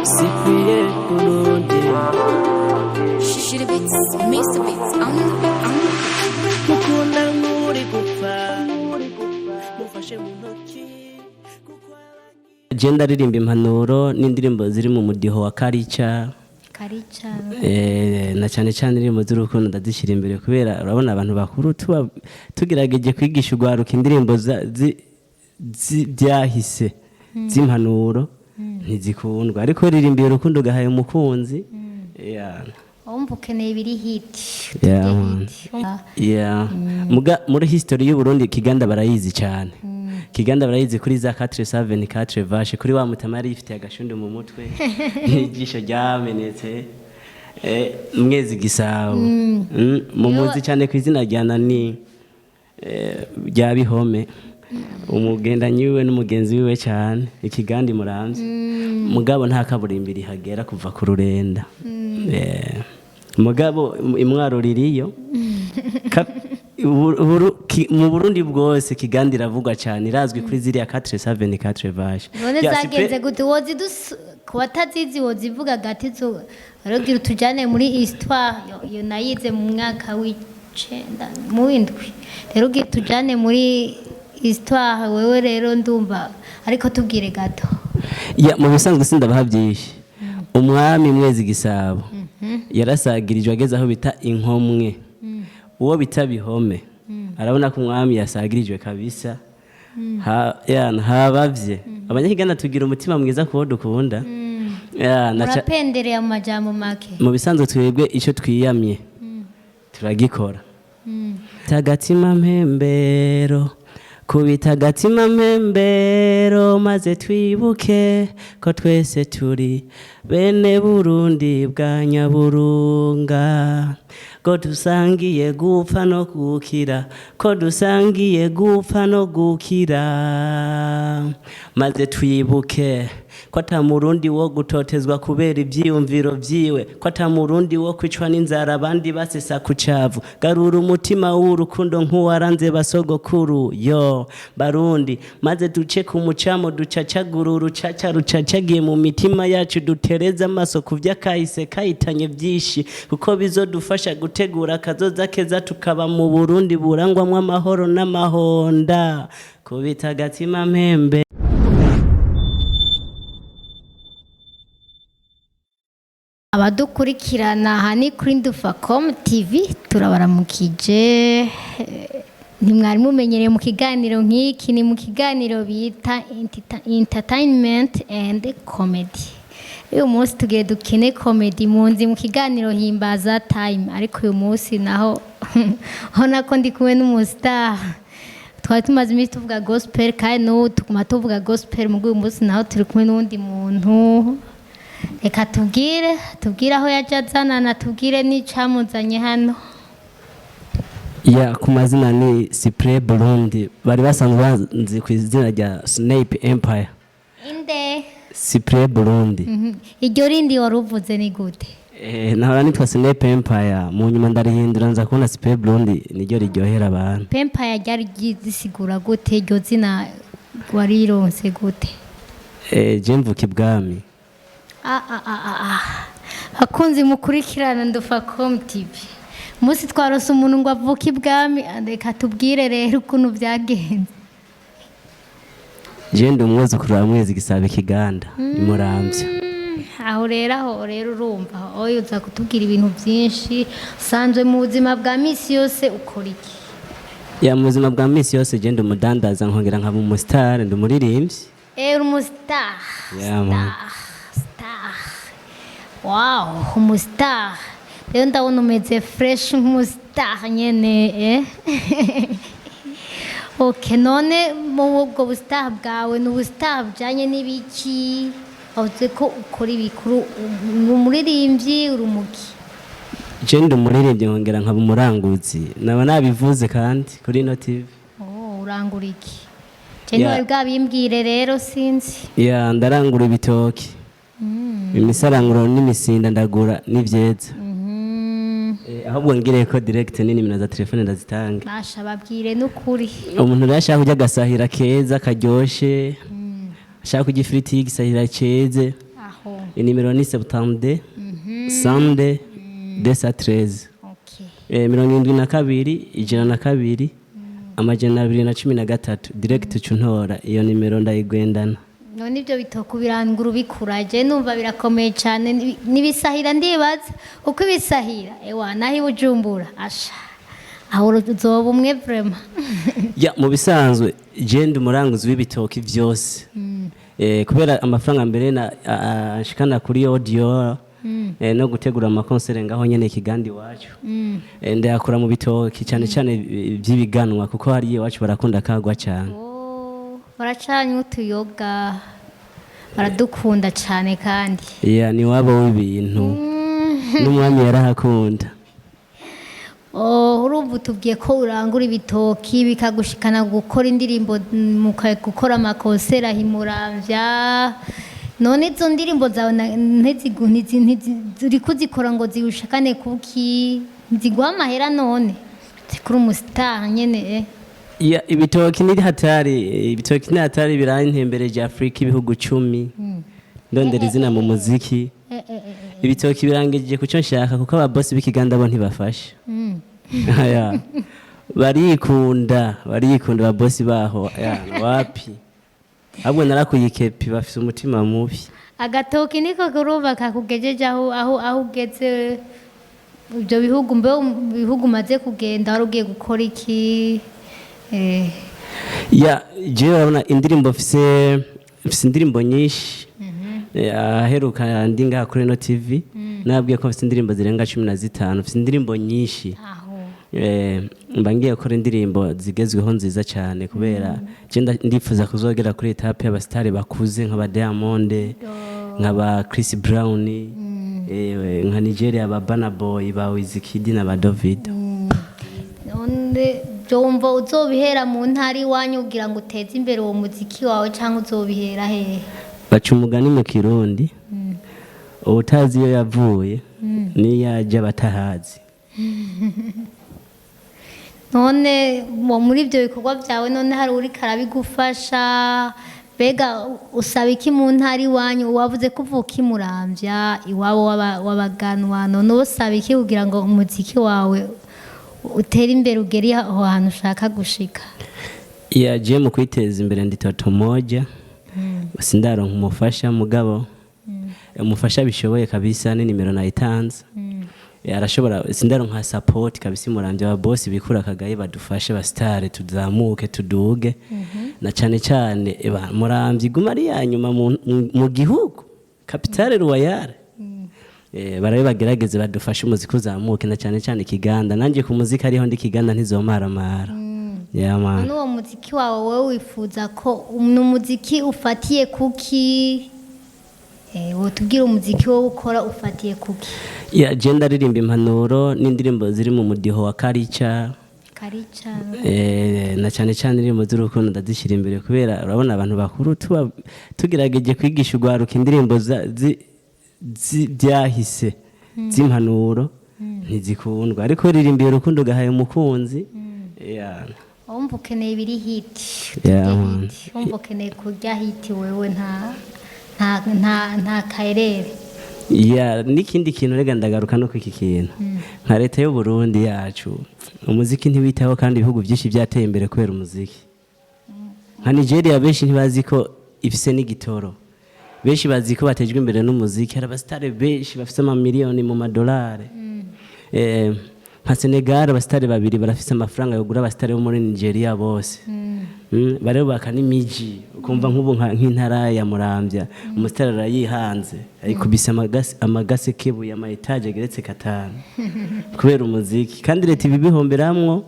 Cyprien Burundi Shishira beats, Mr. Beats, mukunda muri kuva mufashe mu ntoki agenda aririmba impanuro n'indirimbo ziri mu mudiho wa karica na cyane cyane indirimbo z'urukundo ndazishyira imbere kubera urabona abantu bakuru tugerageje kwigisha urwaruka indirimbo byahise z'impanuro ntizikundwa ariko ririmbiye urukundo gahaye umukunzi wumva ukeneye ibiri hit muri history y'u Burundi Ikiganda barayizi cyane Ikiganda barayizi kuri za 474 vaches kuri wa mutama yari yifitiye agashundi mu mutwe n'ijisho ryamenetse Mwezi gisabo mumuzi cyane ku izina rya nani rya bihome umugendanyi wiwe n'umugenzi wiwe cyane Ikiganda muramvye mugabo nta kaburimbiri hagera kuva ku rurenda mugabo imwaro ririyo mu Burundi bwose Ikiganda iravugwa cyane irazwi kuri ziriya 474 vaches none zagenze gute wozi kubatazizi wozivuga gatizo aragira tujane muri histoire yo nayize mu mwaka w'icenda mu windwi rero ugiye tujane muri histoire wewe rero ndumva ariko tubwire gato mu bisanzwe sindabaha byinshi umwami Mwezi gisabo yarasagirijwe ageze aho bita inkomwe uwo bita bihome arabona ko umwami yasagirijwe kabisa habavye abanyakiganda tugira umutima mwiza kuwo dukunda murapendereye amajambo make mu bisanzwe twebwe icyo twiyamye turagikora tagatima mpembero kubita agatima mpembero maze twibuke ko twese turi bene Burundi bwa Nyaburunga ko dusangiye gupfa no gukira ko dusangiye gupfa no gukira maze twibuke ko ata murundi wo gutotezwa kubera ibyiyumviro byiwe ko ata murundi wo kwicwa n'inzara abandi basesa ku cavu garura umutima w'urukundo nk'uwaranze basogokuru yo Barundi maze duce ku mucamo ducacagura urucaca rucacagiye mu mitima yacu dutereza amaso ku vy'akahise kahitanye byinshi kuko bizodufasha gutegura akazoza keza tukaba mu Burundi burangwamwo amahoro n'amahonda kubita agatima mpembe abadukurikirana hani kuri Ndufacom TV turabaramukije ntimwari mumenyereye mu kiganiro nk'iki ni mu kiganiro bita entertainment and comedy uyu munsi tugiye dukine comedy munzi mu kiganiro himbaza time ariko uyu munsi naho hona ko ndi kumwe n'umustar twari tumaze iminsi tuvuga gospel kandi n'ubu tuguma tuvuga gospel mu uyu munsi naho turi kumwe n'undi muntu reka tubwire aho yaje azanana tubwire n'icamuzanye hano ku mazina ni Cyprien Burundi bari basanzwe banzi ku izina rya Snape Empire inde Cyprien Burundi iryo rindi waruvuze ni gute nahora nitwa Snape Empire mu nyuma ndarihindura nza kubona Cyprien Burundi niryo riryohera abantu Empire ryari gisigura gute iryo zina warironse gute je Mvuk'Ibwami akunzi mukurikirana Ndufacom TV musi twarose umuntu ngo avuke ibwami reka tubwire rero ukuntu byagenze je ndi umwuzukuru wa Mwezi gisaba Ikiganda imuramvye aho rero urumva oyo uza kutubwira ibintu byinshi usanzwe mu buzima bwa misi yose ukora iki mu buzima bwa misi yose je ndi umudandaza nkongera nkaba umustar ndi umuririmbyi umustar wow umustar rero ndabona umeze fresh nk'umustar nyene okay none mu ubwo bustar bwawe ni ubustar bujanye n'ibiki avuze ko ukora ibikuru umuririmbyi urumuki je ndi umuririmbyi nkongera nkaba umuranguzi naba nabivuze kandi kuri ino TV urangura iki je niwe bwabimbwire rero sinzi ndarangura ibitoke imisaranguro n'imisinda ndagura n'ivyeza ahubwo ngire ko direct nini nimero za telefone ndazitanga Basha babwire n'ukuri. umuntu rero ashaka kurya agasahira keza karyoshe ashaka kurya ifiriti y'igisahira ceze Aho. inimero ni 72 Sunday 213 Okay. 72 102 213 direct cuntora iyo nimero ndayigwendana None ibyo bitoke birangura ubikuraje numva birakomeye cyane nibisahira ndibaza uko ibisahira naho ibujumbura asha aho uzoba umwe vraiment ya mu bisanzwe je ndi umuranguzi w'ibitoki vyose kubera amafaranga mbere na ashikana kuri audio no gutegura amakonsere ngaho nyene Ikiganda iwacu ndayakura mu bitoki cyane cyane by'ibiganwa kuko hari iwacu barakunda kagwa cyane baracanye utuyoga baradukunda cyane kandi ni wabo w'ibintu n'umwami yarahakunda urumva utubwiye ko urangura ibitoki bikagushikana gukora indirimbo gukora amakonsera himuramvya none izo ndirimbo zawe ntiziri kuzikora ngo ziwushakane kuki ziguha amahera none zikuri umustar nyene ibitoki ni hatari birantembereje Afrika ibihugu 10 ndondera izina mu muziki ibitoki birangejeje kuco nshaka kuko ababosi b'Ikiganda bo ntibafasha barikunda ababosi baho wapi ahubwo narakuye ikepi bafise umutima mubi agatoki niko kuruba kakugejeje aho ugeze ibyo bihugu bihugu maze kugenda wari ugiye gukora iki je urabona indirimbo mfise indirimbo nyinshi aheruka ndi ngaha kuri no TV nabwiye ko mfise indirimbo zirenga 15 mfise indirimbo nyinshi mba ngiye gukora indirimbo zigezweho nziza cyane kubera je ndifuza kuzogera kuri etape y'abastari bakuze nk'aba Diamond nk'aba Chris Brown nka Nigeria ba Burna Boy ba Wizkid na ba David none byumva uzobihera mu ntari iwanyu ugira ngo uteze imbere uwo muziki wawe cyangwa uzobihera hehe baca umugani mu Kirundi ubutazi iyo yavuye niyaje batahazi none muri ibyo bikorwa byawe none hari uri karabigufasha bega usaba iki mu ntari iwanyu wavuze ko uvuka imuramvya iwabo w'abaganwa none usaba iki kugira ngo umuziki wawe utera imbere ugeri aho hantu ushaka gushika yaje mu kwiteza imbere ndi toto moja sindaronka umufasha mugabo umufasha bishoboye kabisa ni nimero nayitanze arashobora sindaronka support kabisa muramvye aba boss bikura kagaye badufashe ba star tuzamuke tuduge na cyane cyane muramvye guma ari yanyuma mu gihugu capitale royale barabe bagerageze badufashe umuziki uzamuke na cyane cyane Ikiganda nanje ku muziki ariho ndi Ikiganda ntizomaramara man n'uwo muziki wawe wewe wifuza ko umuziki ufatiye kuki wotubwira umuziki wowe ukora ufatiye kuki agenda aririmba impanuro n'indirimbo ziri mu mudiho wa karica na cyane cyane indirimbo z'urukundo ndazishyira imbere kubera urabona abantu bakuru tugerageje kwigisha urwaruka indirimbo byahise z'impanuro ntizikundwa ariko ririmbiye urukundo ugahaye umukunzi wumva ukeneye ibiri hiti wumva ukeneye kurya hiti wewe nta kaerere n'ikindi kintu rega ndagaruka no kw'iki kintu nka leta y'u Burundi yacu umuziki ntiwitaho kandi ibihugu byinshi byateye imbere kubera umuziki nka Nigeria benshi ntibazi ko ifise n'igitoro benshi bazi ko batejwe imbere n'umuziki hari abastare benshi bafise amamiliyoni mu madolari nka Senegal abastare babiri barafise amafaranga yogura abastare bo muri Nigeria bose barubaka n'imiji ukumva nk'ubu nk'intara ya Muramvya umustare arayihanze ayikubise amagase kebuye ama etage ageretse 5 kubera umuziki kandi leta ibibihomberamwo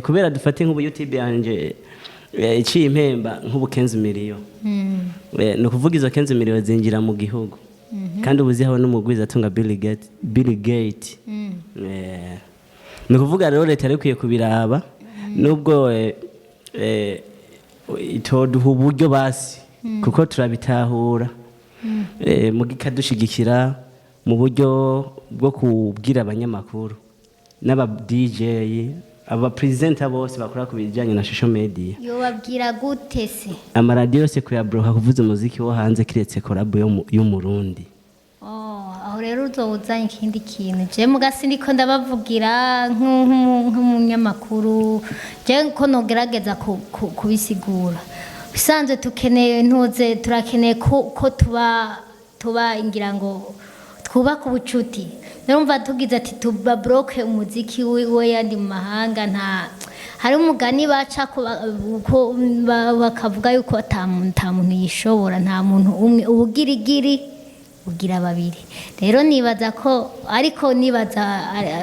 kubera dufate nk'ubu YouTube yanje iciye impemba nk'ubu 15 miliyo no kuvuga izo 15 miliyo zinjira mu gihugu kandi ubuzihawe n'umugwiza atunga Bill Gates no kuvuga rero leta rekuye kubiraba nubwo itoduha uburyo basi kuko turabitahura mu gikadushigikira mu buryo bwo kubwira abanyamakuru n'aba DJ aba presenter bose bakora ku bijyanye na social media yobabwira gute se amaradiyo yose kuyabroka kuvuza umuziki wo hanze kiretse collab y'umurundi aho rero uzowuzanye ikindi kintu je mugasi ndiko ndabavugira nk'umunyamakuru je ko nogerageza kubisigura bisanzwe tukeneye ntuze turakeneye ko tuba ingira ngo twubaka ubucuti narumva tugize ati tuba bloke umuziki we yandi mu mahanga nta hari umugani baca ko bakavuga yuko ata muntu yishobora nta muntu umwe ubugirigiri ugira babiri rero nibaza ko ariko nibaza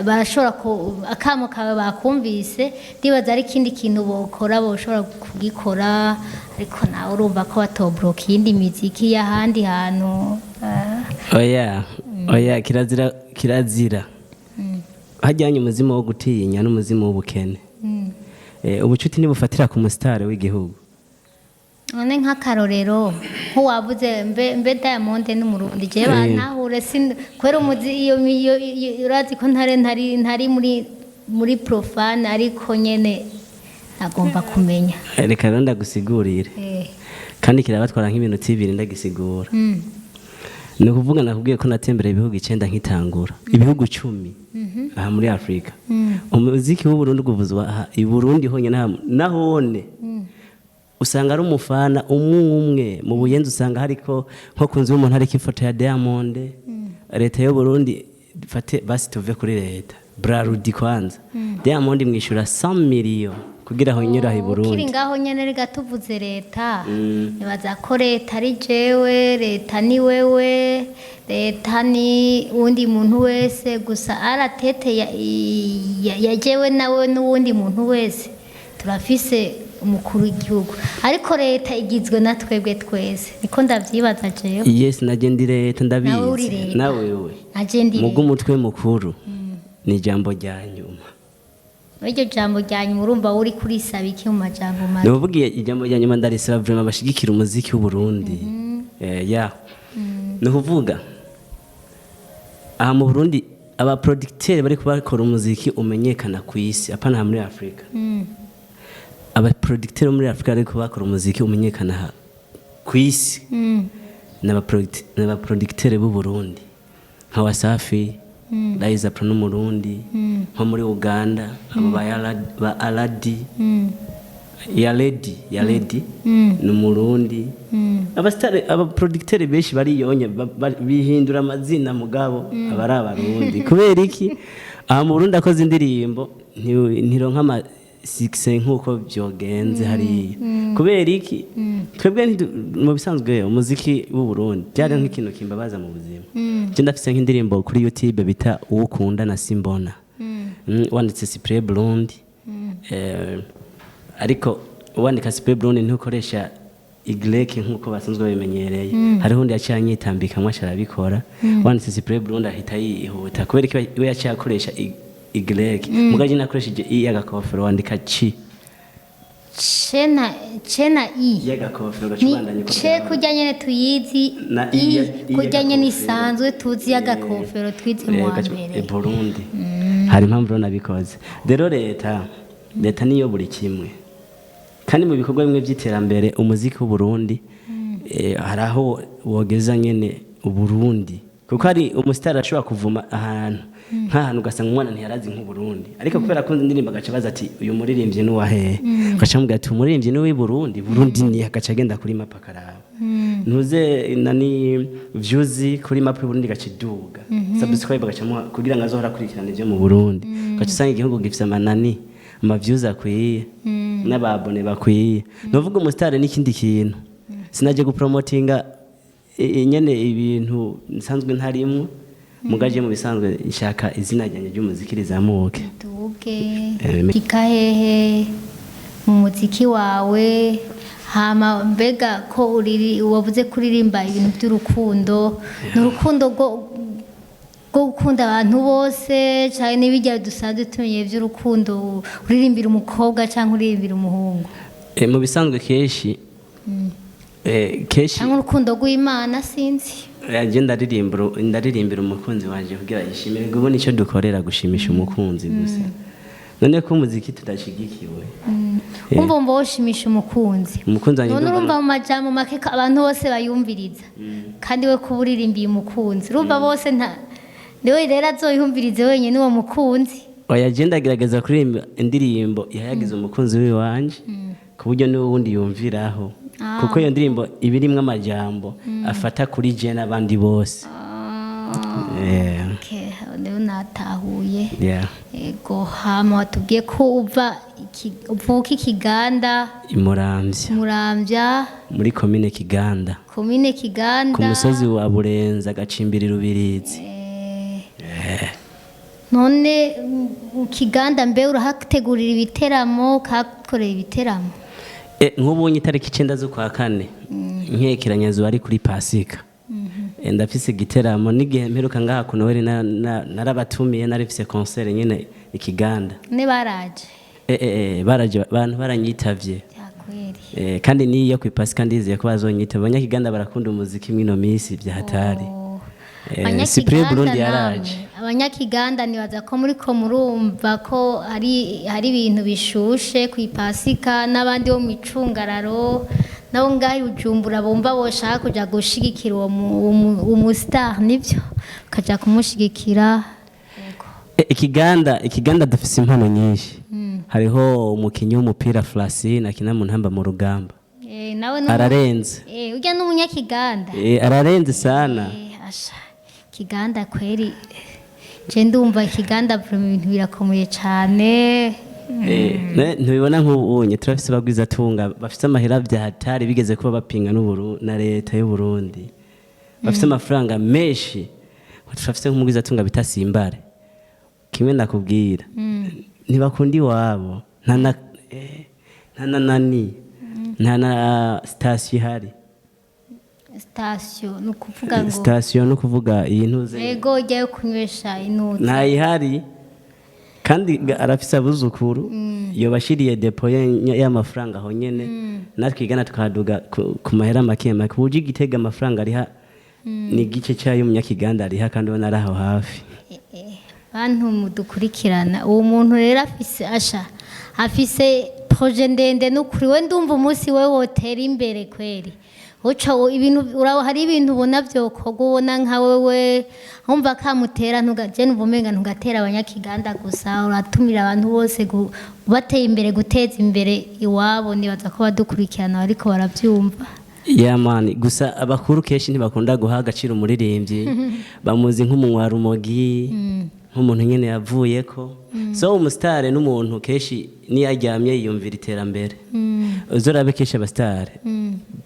barashobora ko akamo kawe bakumvise nibaza ari ikindi kintu bokora boshobora kugikora ariko nawe urumva ko batobloka iyindi miziki y'ahandi hantu oya kirazira hajyanye umuzimu wo gutinya n'umuzimu w'ubukene ubucuti nibufatira ku musitari w'igihugu none nk'akarorero nk'uwavuze mbe Diamond n'umurundi je bantahure kwera iyo urazi ko ntari muri profane ariko nyene agomba kumenya reka rero ndagusigurire kandi kirabatwara nk'iminota 2 ndagisigura ni ukuvuga nakubwiye ko natembereye ibihugu 9 nkitangura ibihugu 10 aha muri Afrika umuziki w'u Burundi guvuzwa i Burundi honyine nahone usanga ari umufana umwe mu buyenzi usanga hariko nko kunzi umuntu hariko ifoto ya Diamond leta y'u Burundi fate basi tuve kuri leta brarudi kwanza Diamond mwishura 100 million kugira aho nyura hi Burundi kiri ngaho nyene rega tuvuze leta nibaza ko leta ari jewe leta ni wewe leta ni undi muntu wese gusa aratete ya jewe nawe n'uwundi muntu wese turafise umukuru w'igihugu ariko leta igizwe na twebwe twese niko ndavyibaza jewe yes nagendi leta ndabizi nawe wewe nagendi mugu mutwe mukuru ni jambo rya nyuma iryo jambo rya nyuma urumva uri kurisaba iki mu majambo mabi nuvugiye ijambo rya nyuma ndarisaba vraiment bashigikira umuziki w'u Burundi ni kuvuga aha mu Burundi aba producteur bari kubakora umuziki umenyekana ku isi apana muri Afrika aba producteur muri Afrika bari kubakora umuziki umenyekana ku isi n'aba producteur b'u Burundi nka Wasafi Liza Pro n'umurundi nko muri Uganda ba Aladi ya lady n'umurundi aba producteur benshi bari yonye bihindura amazina mugabo abari abarundi kubera iki aha mu Burundi akoze indirimbo ntironka ama 6 nkuko byogenze hari kubera iki twebwe mu bisanzwe umuziki w'u Burundi byari nk'ikintu kimbabaza mu buzima je ndafise nk'indirimbo kuri YouTube bita uwukunda na Simbona wanditse Cyprien Burundi ariko wandika Cyprien Burundi ntukoresha igleke nkuko basanzwe bimenyereye hari hundi yacanye itambika mwashara bikora wanditse Cyprien Burundi ahita yihuta kubera ko we yacakoresha igleke mugaje nakoresheje y'agakofero wandika chi chena i y'agakofero cubandanye ko che kujyanye tuyizi i kujyanye nisanzwe tuzi y'agakofero twize mu mbere Burundi hari impamvu nabikoze rero leta niyo buri kimwe kandi mu bikorwa bimwe by'iterambere umuziki w'u Burundi hari aho wogeza nyene u Burundi kuko hari umusitari ashobora kuvuma ahantu nk'ahantu ugasanga umwana ntiyarazi nk'u Burundi ariko kubera ko indirimbo agaca baza ati uyu muririmbyi ni wahe ugaca mubwira ati umuririmbyi ni w'i Burundi ni agaca agenda kuri map akaraba ntuze nani views kuri map y'u Burundi gaciduga subscribe agaca kugira ngo azohora kurikirana ibyo mu Burundi gaca usanga igihugu gifite amanani ama views akwiye n'ababone bakwiye novuga umusitari n'ikindi kintu sinaje gupromotinga nyene ibintu nsanzwe ntarimwe mugaje mu bisanzwe nshaka izina ryanje ry'umuziki rizamuke tuge kikahehe mu muziki wawe hama mbega ko wavuze kuririmba ibintu by'urukundo n'urukundo go gukunda abantu bose cyane n'ibijya dusanzwe tumenye by'urukundo uririmbira umukobwa cyangwa uririmbira umuhungu mu bisanzwe keshi cyangwa urukundo rw'Imana sinzi yaje ndaririmbira umukunzi wanje kugira yishimire ngo ubone icyo dukorera gushimisha umukunzi gusa none ko umuziki tudashigikiwe umva umva woshimisha umukunzi wanjye none urumva mu majambo make abantu bose bayumviriza kandi we kuba uririmbiye umukunzi urumva bose niwe rero azoyumvirize wenyine uwo mukunzi yaje ndagerageza kuririmba indirimbo yayagize umukunzi w'iwanje ku buryo niwe wundi yumviraho kuko iyo ndirimbo iba irimwo amajambo afata kuri je n'abandi bose rero natahuye ego hama watubwiye ko uvuka Ikiganda Muramvya muri komine Kiganda ku musozi wa Burenza agacimbiri Rubirizi none Ikiganda mbe urahategurira ibiteramo kakorera ibiteramo nk'ubunye itariki 9 z'ukwa kane nkekeranyazo ari kuri Pasika ndafise igiteramo n'igihe mperuka ngaha ku Noheli narabatumiye narifise concert nyine Ikiganda ne baraje baraje abantu baranyitavye kandi niyo ku Pasika ndizeye ko bazonyitaba abanyakiganda barakunda umuziki mwino misi bya hatari Cyprien Burundi yaraje abanyakiganda nibaza ko muri ko murumva ko hari ibintu bishushe ku Pasika n'abandi bo mu icungararo nabo ngaho Bujumbura bomba boshaka kuja gushigikira uwo umustar nivyo kaja kumushigikira Ikiganda dufise impano nyinshi hariho umukinyi w'umupira Francine akina mu ntamba mu rugamba nawe ararenze urya n'umunyakiganda ararenze sana Ikiganda kweri je ndumva Ikiganda ibintu birakomeye cyane ntubibona nk'ubunye turafise bagwiza tunga bafise amahera vya hatari bigeze kuba bapinga na leta y'u Burundi bafise amafaranga menshi turafise nk'umugwiza tunga bita Simbare kimwe nakubwira ntibakundi iwabo nta na station ihari station no kuvuga iyi ntuze yego ujyayo kunywesha inuze ntayihari kandi arafise abuzukuru yobashiriye depo y'amafaranga aho nyene natwe igana tukaduga ku mahera make make buje igitega amafaranga ariha ni gice cyayo umunyakiganda ariha kandi ubona araho hafi bantu mudukurikirana uwo muntu rero afise projet ndende n'ukuri we ndumva umunsi we wotera imbere kweri uca ibintu hari ibintu ubona byokorwa ubona nka wewe wumva kamutera ntugaje n'ubumenga ntugatera abanyakiganda gusa uratumira abantu bose bateye imbere guteza imbere iwabo nibaza ko badukurikirana ariko baravyumva man gusa abakuru kenshi ntibakunda guha agaciro umuririmbyi bamuzi nk'umunywarumogi nk'umuntu nyene yavuye ko so umustar n'umuntu kenshi ni yaryamye yiyumvira iterambere uzorabe kenshi abastar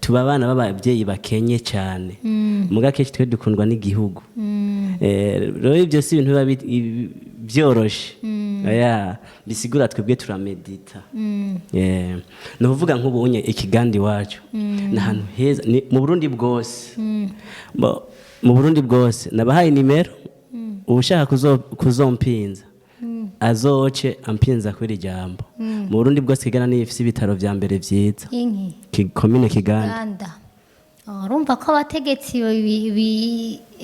tuba abana b'ababyeyi bakenye cyane muga kenshi twe dukundwa n'igihugu rero ibyo si ibintu biba byoroshe bisigura twebwe turamedita ni ukuvuga nk'ubunye Ikiganda iwacu ni ahantu heza mu Burundi bwose nabahaye nimero ushaka kuzompinza azoce ampinza kuri jambo mu Burundi bwose Kiganda niyo ifise ibitaro vya mbere vyiza komine Kiganda urumva ko abategetsi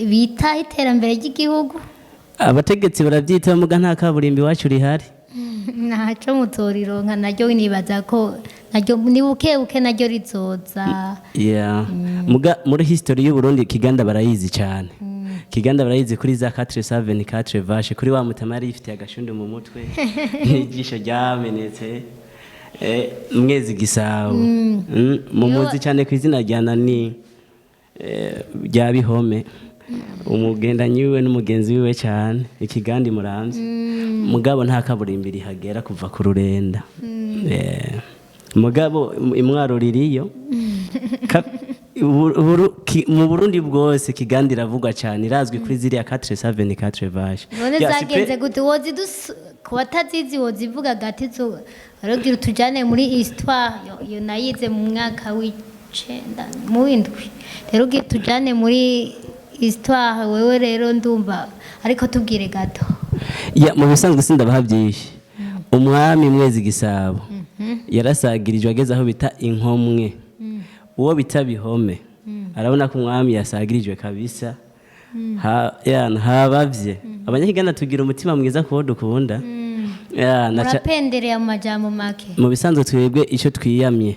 bita iterambere ry'igihugu abategetsi baravyita muga nta kaburimbi iwacu rihari ntaco muzorironka naryo nibaza ko naryo ni bukebuke naryo rizoza muga muri history y'u Burundi Kiganda barayizi cyane Kiganda barayizi kuri za 474 vaches kuri wa mutamari yifitiye agashundi mu mutwe n'ijisho ryamenetse Mwezi gisabo mumuzi cyane ku izina rya nani rya Bihome umugendanyi wiwe n'umugenzi wiwe cyane Ikiganda Muramvya mugabo nta kaburimbi rihagera kuva ku Rurenda mugabo imwaro ririyo mu Burundi bwose Kiganda iravugwa cyane irazwi kuri ziriya 474 vaches none zagenze gute wozi kubatazizi wozivuga gatizo arogira tujane muri histoire yo nayize mu mwaka w'icenda mu windwi rero ugiye tujane muri histoire wewe rero ndumva ariko tubwire gato mu bisanzwe sindabaha byinshi umwami Mwezi gisabo yarasagirijwe ageze aho bita inkomwe uwo bita Bihome arabona ko umwami yasagirijwe kabisa habavye abanyakiganda tugira umutima mwiza kuwo dukunda urapendereye mu majambo make mu bisanzwe twebwe icyo twiyamye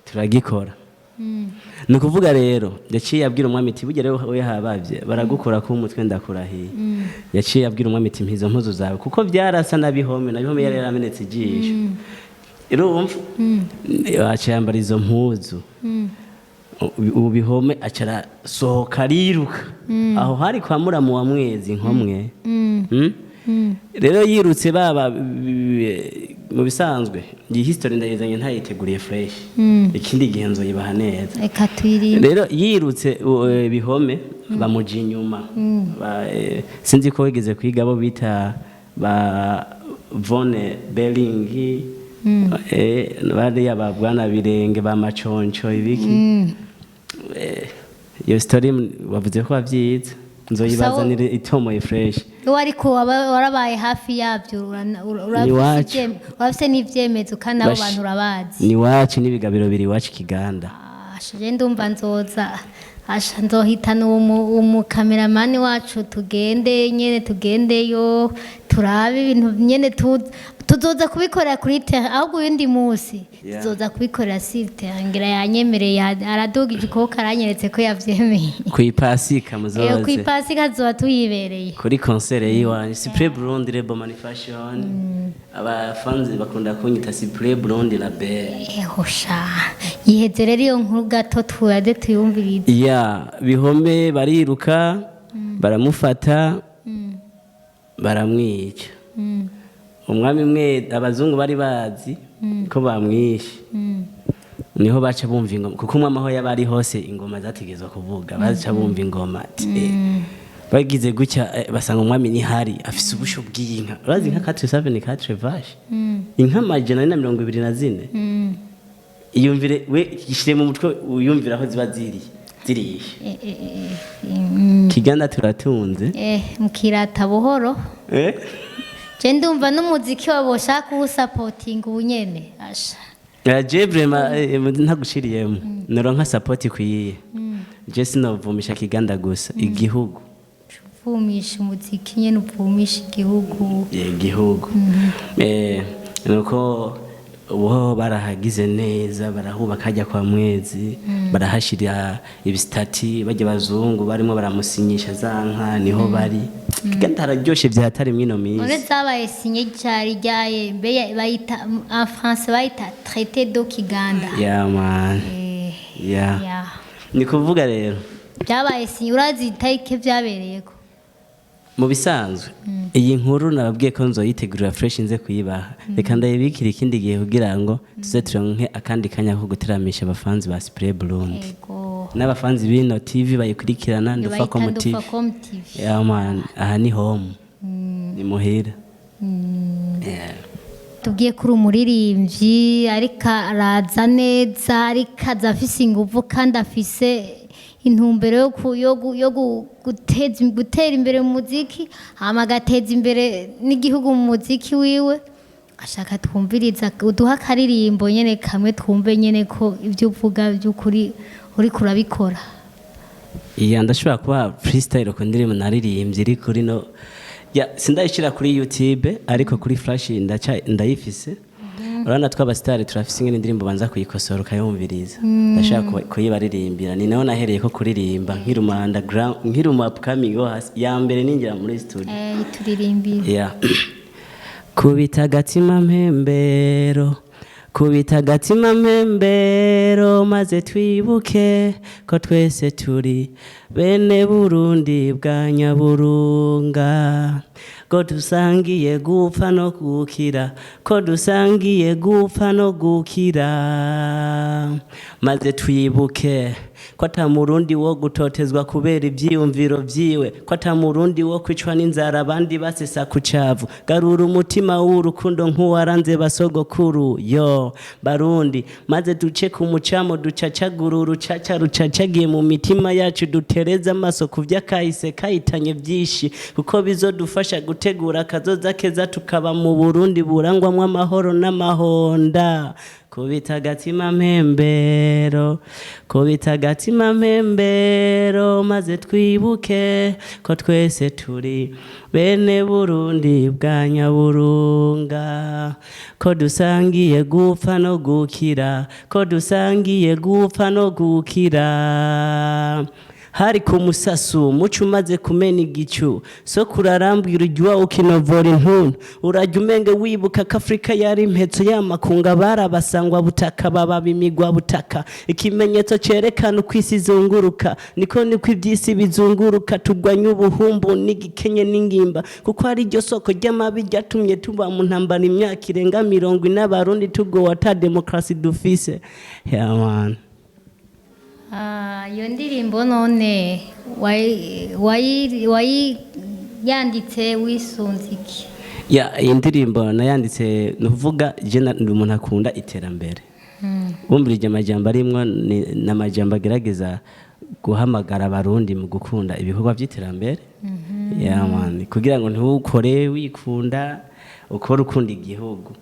turagikora ni ukuvuga rero yaciye abwira umwami ati bugere we habavye baragukora ku umutwe ndakurahiye yaciye abwira umwami ati mpizo mpuzu zawe kuko byarasa nabihome yari yaramenetse ijisho urumva aciye yambara izo mpuzu ubu bihome acara sohoka ariruka aho hari kwa muramu wa Mwezi nkomwe rero yirutse baba mu bisanzwe iyi history ndayizanye ntayiteguriye fresh ikindi gihe nzoyibaha neza reka twirinde rero yirutse bihome bamuja inyuma sinzi ko wigeze kwiga abo bita ba Vone Bellingi bariya babwana birenge ba maconco ibiki iyo story bavuze ko bavyize nzoyibazanire itomoye fresh ariko warabaye hafi yabyo urafise n'ivyemezo kandi abo bantu urabazi ni wacu n'ibigabiro biri wacu Ikiganda je ndumva nzohitana umukameramani wacu tugendeyo turabe ibintu nyene tuzoza kubikorera kuri terre ahubwo uyundi munsi tuzoza kubikorera sur terre ngira yanyemereye araduga igikoko aranyeretse ko yavyemeye kwipasika muzoze kwipasika zoba tuyibereye kuri concert yiwanje Cyprien Burundi Rebo Manufacturing abafanzi bakunda kunyita Cyprien Burundi la belle hosha yiheze rero iyo nkuru gato tuyade tuyumvirize bihome bariruka baramufata baramwica umwami mwe abazungu bari bazi ko bamwishe niho baca bumva ingoma kuko umwami aho yabari hose ingoma zategezwa kuvuga baca bumva ingoma bagize gutya basanga umwami ni hari afise ubusho bw'inka urazi nka 474 vaches inka majana 224 iyumvire we gishire mu mutwe uyumvira aho ziba zirishe Ikiganda turatunze mukirata buhoro je ndumva n'umuziki wabo ushaka uwusapotinga ubunyene asha je vraiment ntagushiriyemo noronka support kwiye je sinovumisha Ikiganda gusa igihugu uvumisha umuziki nyene uvumisha igihugu nuko uwo barahagize neza barahubaka hajya kwa Mwezi barahashira ibistati bajya bazungu barimo baramusinyisha za nka niho bari Ikiganda hararyoshe byatari mwino minsi none zabaye sinye cyari ryaye mbe bayita en France bayita traité do Ikiganda man ni kuvuga rero byabaye sinye urazi itarike byabereyeko mu bisanzwe iyi nkuru nababwiye ko nzoyitegurira fresh nze kuyibaha reka ndayibikira ikindi gihe kugira ngo tuze turonke akandi kanya ko guteramisha abafanzi ba Cyprien Burundi n'abafanzi bino TV bayikurikirana Ndufacom TV man aha ni home ni muhira tugiye kuri umuririmbyi ariko araza neza ariko azafise inguvu kandi afise intumbero yo gutera imbere mu muziki hama agateza imbere n'igihugu mu muziki wiwe ashaka twumviriza uduha akaririmbo nyene kamwe twumve nyene ko ibyo uvuga by'ukuri uri kurabikora ndashobora kuba freestyle ko ndirimbo naririmbye iri kuri no sindayishira kuri YouTube ariko kuri flash ndayifise urana tw'abastari turafise ingene indirimbo banza kuyikosora ukayumviriza ndashaka kuyibaririmbira ni naho nahereye ko kuririmba nkiruma underground nkiruma upcoming ya mbere ningira muri studio turirimbira kubita agatima mpembero maze twibuke ko twese turi bene Burundi bwa Nyaburunga ko dusangiye gupfa no gukira maze twibuke ko ata murundi wo gutotezwa kubera ivyiyumviro vyiwe ko ata murundi wo kwicwa n'inzara abandi basesa ku cavu garura umutima w'urukundo nk'uwaranze basogokuru barundi maze duce ku mucamo ducacagura urucaca rucacagiye mu mitima yacu dutereza amaso ku vy'akahise kahitanye vyinshi kuko bizodufasha gutegura akazoza keza tukaba mu Burundi burangwamwo amahoro n'amahonda kubita agatima mpembero agatima mpembero maze twibuke ko twese turi bene Burundi bwa Nyaburunga, ko dusangiye gupfa no gukira, ko dusangiye gupfa no gukira. Hari ku musasu muco umaze kumena igicu, so kurarambwira ujya ukinovora intuntu, urajya umenge wibuka ko Afrika yari impetso y'amakunga barabasangwa butaka baba bimigwa butaka, ikimenyetso cerekana uko isi izunguruka, niko iby'isi bizunguruka, tugwanya ubuhumbu n'igikenye n'ingimba, kuko hari iryo soko ry'amabi ryatumye tuba mu ntambara imyaka irenga 40 Abarundi tugowe ata demokarasi dufise. Yeah, man. Iyo ndirimbo none wayanditse wisunze iki? Iyi ndirimbo nayanditse nuvuga je ndi umuntu akunda iterambere. Bumvirije amajambo arimwo n'amajambo agerageza guhamagara Abarundi mu gukunda ibikorwa by'iterambere. Yeah, man. Kugira ngo ntukore wikunda, ukora ukunda igihugu.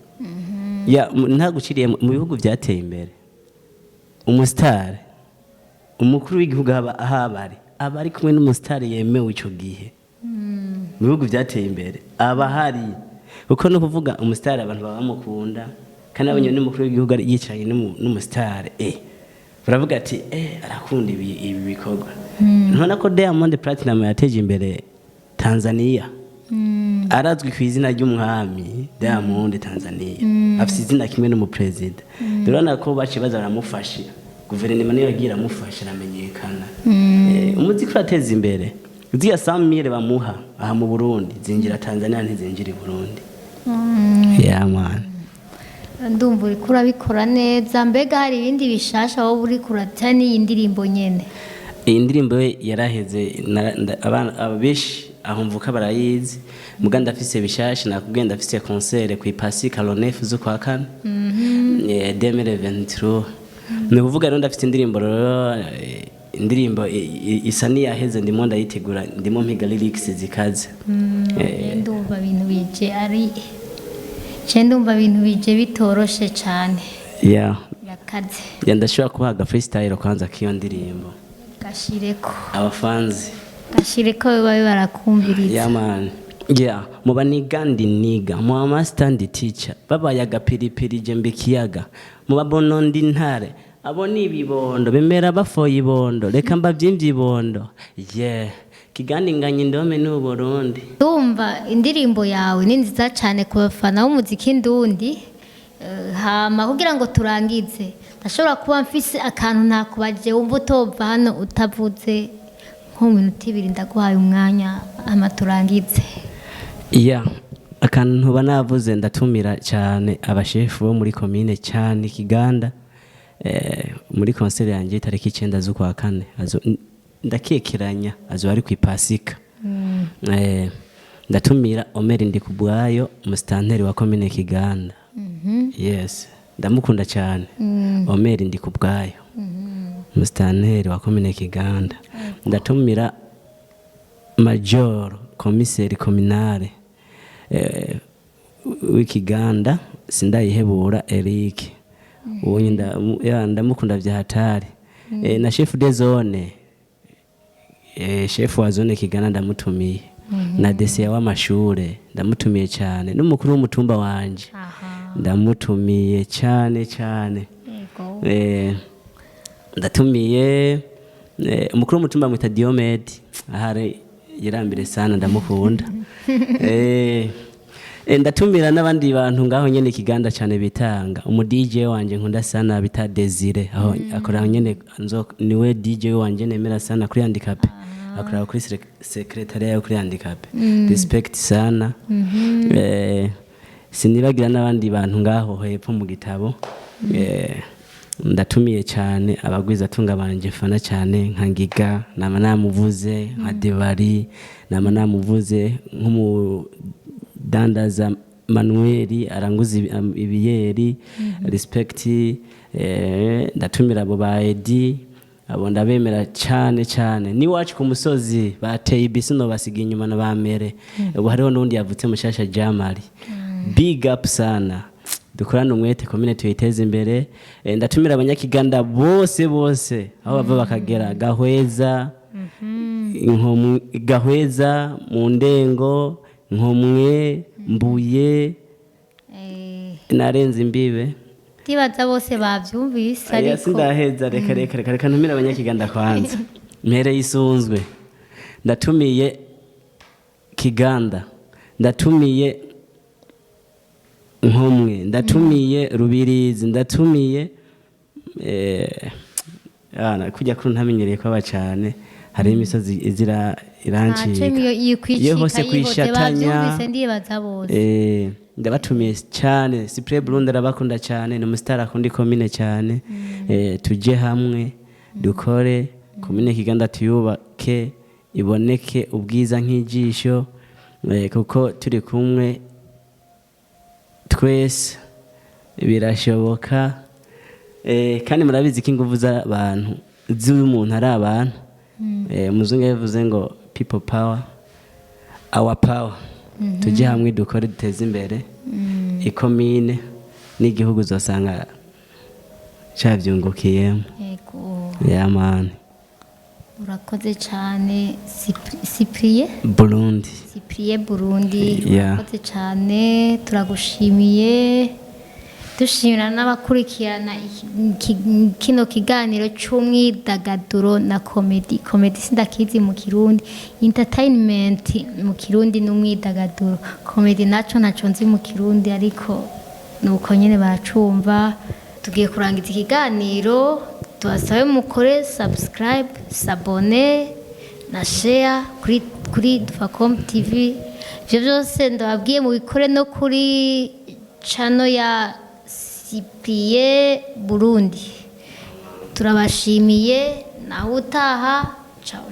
Nta guciriye mu bihugu byateye imbere. Umustar umukuru w'igihugu abari kumwe n'umusitari yemewe icyo gihe mu bihugu byateye imbere abahari, uko no kuvuga umusitari abantu bamukunda, kandi abonye n'umukuru w'igihugu yicaranye n'umusitari baravuga ati arakunda ibi bikorwa. Ntubona ko Diamond Platinum yateje imbere Tanzania, arazwi ku izina ry'umwami Diamond Tanzania, afite izina kimwe n'umuperezida. Urabona ko baciye baza baramufasha, guverinoma niyo yagira amufasha aramenyekana. Umuziki urateza imbere, uziya 100,000 bamuha aha mu Burundi zinjira Tanzania ntizinjira i Burundi. Yeah, man. Ndumva uri kurabikora neza. Mbega hari ibindi bishasha wowe uri kurata n'iyi ndirimbo nyene? Iyi ndirimbo yaraheze abenshi aho mvuka barayizi, muga ndafise bishasha, nakubwiye ndafise concert ku Pasika le 9 z'ukwa kane 2023. Ni kuvuga rero ndafite indirimbo isa niyaheze, ndimo ndayitegura, ndimo mpiga lyrics zikaze. Ndumva ibintu bije bitoroshe cyane. Yeah. Yakaze. Ndashobora kubaga freestyle kwanza kiyo ndirimbo. Gashireko. Abafanzi. Gashireko babe barakumviriza. Yeah, man. Yeah, muba nigandi niga, muba master ndi teacher, baba yaga piripiri jembe kiyaga, muba bonondi ntare, abo ni ibibondo, bemera bafoye ibondo, reka mbavyimvye ibondo. Yeah, Kiganda inganye ndome n'u Burundi. Ndumva indirimbo yawe ni nziza cyane ku bafana b'umuziki ndundi. Hama kugira ngo turangize, ndashobora kuba mfise akantu nakubaje wumva utova hano utavuze nko minota 2, ndaguhaye umwanya amaturangize. Akantu ntuba navuze, ndatumira cyane abashefu bo muri commune cyane Ikiganda muri concert yanjye tariki 9 z'ukwa kane, ndakekeranya azo ari ku Pasika. Ndatumira Omeri Ndikubwayo, umustanteri wa commune Ikiganda. Yes, ndamukunda cyane. Omeri Ndikubwayo, umustanteri wa commune Ikiganda. Ndatumira Major komiseri communale w'Ikiganda sindayihebura Eric, uwo ndamukunda vya hatari. Na chef de zone, chef wa zone Kiganda ndamutumiye. Na DC w'amashure ndamutumiye cyane, n'umukuru w'umutumba wanje ndamutumiye cyane. Ndatumiye umukuru w'umutumba mwita Diomed, ahari yirambire sana, ndamukunda. Ndatumira n'abandi bantu ngaho nyene Ikiganda cyane bitanga. DJ wanje nkunda sana bita Desire, aho akora nyene niwe DJ wanje nemera sana kuri handicap, akora kuri secretariat yo kuri handicap. Respect sana. Sinibagira n'abandi bantu ngaho hepfo mu gitabo. Ndatumiye cyane abagwiza tunga banje fana cyane nka Ngiga, nama namuvuze nka Debari, nama namuvuze nk'umudandaza Manuel aranguza ibiyeri. Respect. Ndatumira abo ba Edi, abo ndabemera cyane. Ni wacu ku musozi bateye ibisino basiga inyuma na bamere. Ubu hariho n'undi yavutse mushasha Jamali. Big up sana. dukorane umwete komine tuyiteze imbere. Ndatumira abanyakiganda bose aho bava bakagera Gahweza, Gahweza, mu Ndengo, Nkomwe, Mbuye, narenze imbibe. Ndibaza bose bavyumvise ariko sindaheza reka ntumira abanyakiganda kwanza. Mpere yisunzwe. Ndatumiye Kiganda, ndatumiye Nkomwe, ndatumiye Rubirizi, ndatumiye kujya kuri ntamenyereye kwaba cyane. Hari imisozi izira irancika iyo hose kwishatanya. Ndibaza bose ndabatumiye cyane. Cyprien Burundi arabakunda cyane, ni umusitari akunda ikomine cyane. Tujye hamwe dukore komine Kiganda tuyubake iboneke ubwiza nk'ijisho, kuko turi kumwe twese birashoboka. Kandi murabizi ko ingufu z'abantu z'umuntu ari abantu. Umuzungu yavuze ngo people power, our power. Tujye hamwe dukore duteze imbere ikomine n'igihugu uzosanga cyabyungukiyemo. Yamani urakoze cyane Cyprien Burundi. Urakoze cyane, turagushimiye. Dushimira n'abakurikirana kino kiganiro cy'umwidagaduro na comedy sindakizi mu Kirundi, entertainment mu Kirundi n'umwidagaduro, comedy naco nzi mu Kirundi, ariko nuko nyene baracumva. Tugiye kurangiza ikiganiro, tubasabe mukore subscribe, s'abone na share kuri Ndufacom TV. Ivyo byose ndababwiye mu bikore no kuri channel ya Cyprien Burundi. Turabashimiye, naho utaha. Ciao.